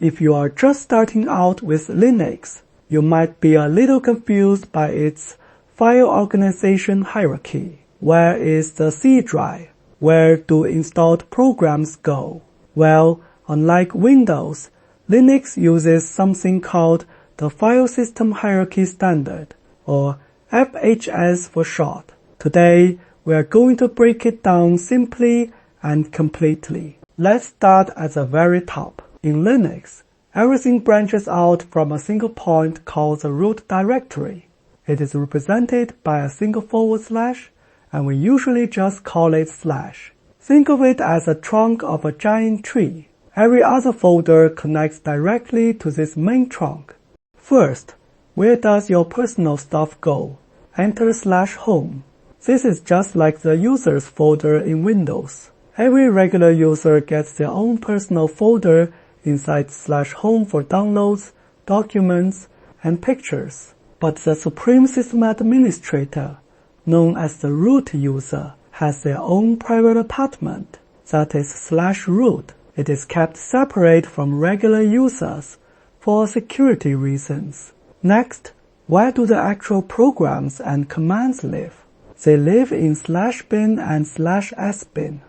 If you are just starting out with Linux, you might be a little confused by its file organization hierarchy. Where is the C drive? Where do installed programs go? Well, unlike Windows, Linux uses something called the File System Hierarchy Standard, or FHS for short. Today, we are going to break it down simply and completely. Let's start at the very top. In Linux, everything branches out from a single point called the root directory. It is represented by a single /, and we usually just call it /. Think of it as a trunk of a giant tree. Every other folder connects directly to this main trunk. First, where does your personal stuff go? Enter /home. This is just like the users folder in Windows. Every regular user gets their own personal folder inside /home for downloads, documents, and pictures. But the Supreme System Administrator, known as the root user, has their own private apartment, that is /root. It is kept separate from regular users for security reasons. Next, where do the actual programs and commands live? They live in /bin and /sbin.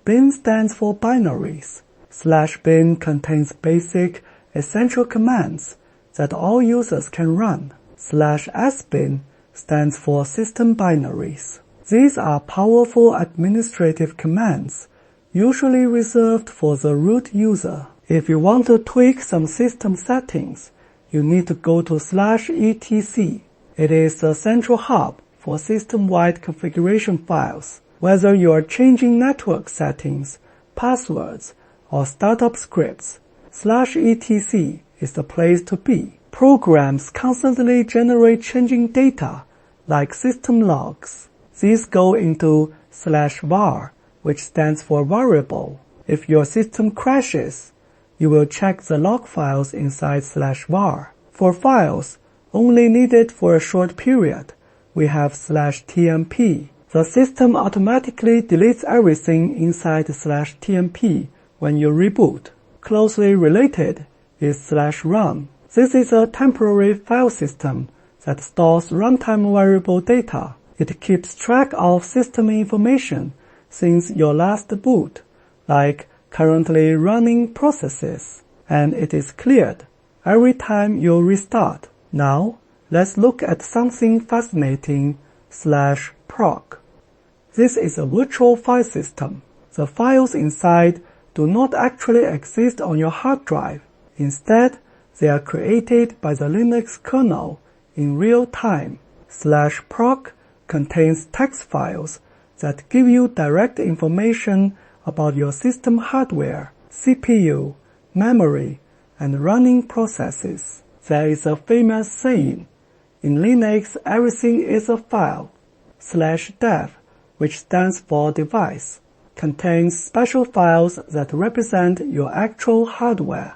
Bin stands for binaries. /bin contains basic, essential commands that all users can run. /sbin stands for system binaries. These are powerful administrative commands, usually reserved for the root user. If you want to tweak some system settings, you need to go to /etc. It is the central hub for system-wide configuration files. Whether you are changing network settings, passwords, or startup scripts, /etc is the place to be. Programs constantly generate changing data, like system logs. These go into /var, which stands for variable. If your system crashes, you will check the log files inside /var. For files only needed for a short period, we have /tmp. The system automatically deletes everything inside /tmp when you reboot. Closely related is /run. This is a temporary file system that stores runtime variable data. It keeps track of system information since your last boot, like currently running processes, and it is cleared every time you restart. Now, let's look at something fascinating, /proc. This is a virtual file system. The files inside do not actually exist on your hard drive. Instead, they are created by the Linux kernel in real time. /proc contains text files that give you direct information about your system hardware, CPU, memory, and running processes. There is a famous saying, in Linux everything is a file. /dev, which stands for device, contains special files that represent your actual hardware,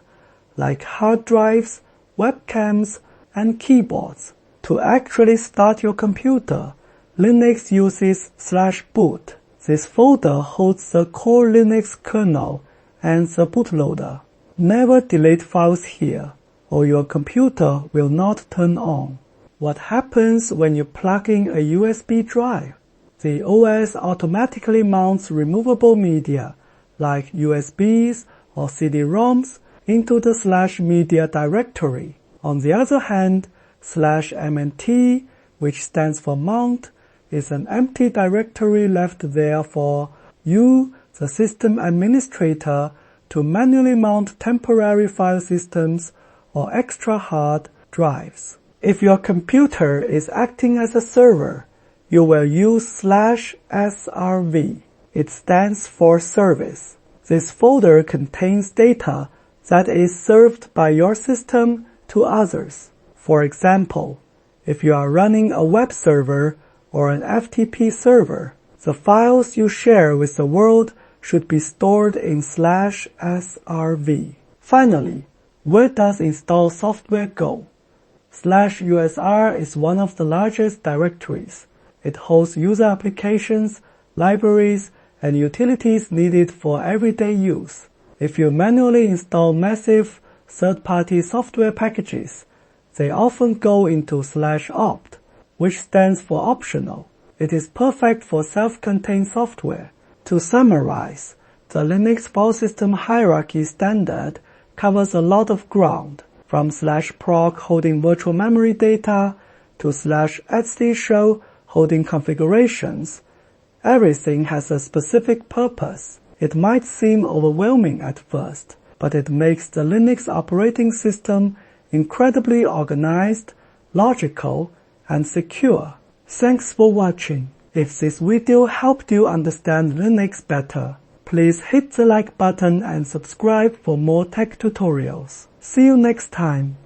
like hard drives, webcams, and keyboards. To actually start your computer, Linux uses /boot. This folder holds the core Linux kernel and the bootloader. Never delete files here, or your computer will not turn on. What happens when you plug in a USB drive? The OS automatically mounts removable media, like USBs or CD-ROMs, into the /media directory. On the other hand, /mnt, which stands for mount, is an empty directory left there for you, the system administrator, to manually mount temporary file systems or extra hard drives. If your computer is acting as a server, you will use /srv. It stands for service. This folder contains data that is served by your system to others. For example, if you are running a web server or an FTP server, the files you share with the world should be stored in /srv. Finally, where does install software go? /usr is one of the largest directories. It holds user applications, libraries, and utilities needed for everyday use. If you manually install massive third-party software packages, they often go into /opt, which stands for optional. It is perfect for self-contained software. To summarize, the Linux file system hierarchy standard covers a lot of ground, from /proc holding virtual memory data to /etc holding configurations. Everything has a specific purpose. It might seem overwhelming at first, but it makes the Linux operating system incredibly organized, logical, and secure. Thanks for watching. If this video helped you understand Linux better, please hit the like button and subscribe for more tech tutorials. See you next time.